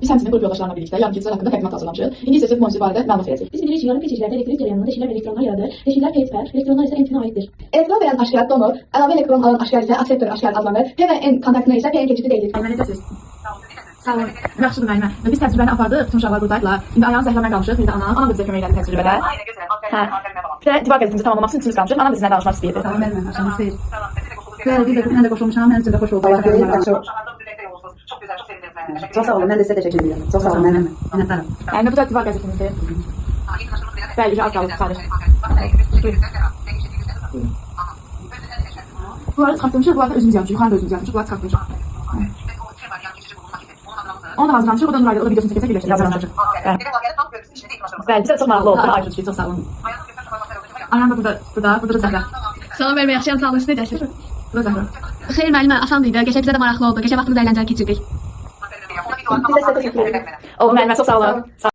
Biz həmçinin qrup yoldaşlarımla birlikdə yarım keçidlər haqqında təqdimat hazırlamışıq. İndi isə siz bu mövzu barədə məlumat verəcək. Biz bilirik ki, yarım keçişlərdə elektrik cərəyanında deşiklər və elektronlar yaradır. Deşiklər P tipə, elektronlar isə N tipinə aiddir. Elektron verən aşkar donor, əlavə elektron alan aşkar isə akseptor aşkar adlanır. P və N kontaktına isə P-in keçidi deyilir. Necəsiz? Sağ olun. Yaxşıdır müəllimə. Biz təcrübəni apardıq, bütün uşaqlar buradaydılar. İndi ayağını zəhləmə qalmışıq, bir də ana da bizə kömək elədi təcrübədə. Hə. Bir də divar qəzetimizi tamamlamaq üçün içimiz qalmışıq. Anam da sizinlə danışmaq istəyirdi. Tamam, müəllimə, aşağınız xeyir. Bəli, biz də mən də qoşulmuşam, mənim üçün də xoş oldu. Allah xeyir, çok güzel, çok sevindim. Çok sağ olun, ben de size teşekkür ederim. Çok sağ olun, müəllimə. Minnətdaram. Yəni bu da divar qəzetimizdir. Bəli, az qalıb sadəcə. Bunları çıxartmışıq, bunları da özümüz yazmışıq. Yuxarı da özümüz yazmışıq, bunları çıxartmışıq. Onu da hazırlamışıq, o da Nuray'da, o da videosunu çəkəcək, birləşdirəcək. Bəli, bizə çox maraqlı oldu. Aydın ki, çox sağ olun. Ayağım da burada da Zəhra. Salam müəllimə, yaxşıyam, sağ olun, siz necəsiz? Bu da Zəhra. Xeyr müəllimə, asan idi. Qəşəng bizə də maraqlı oldu. Qəşəng vaxtımızı əyləncəli keçirdik. Biz də sizə təşəkkür edirik. Oldu müəllimə, çox sağ olun.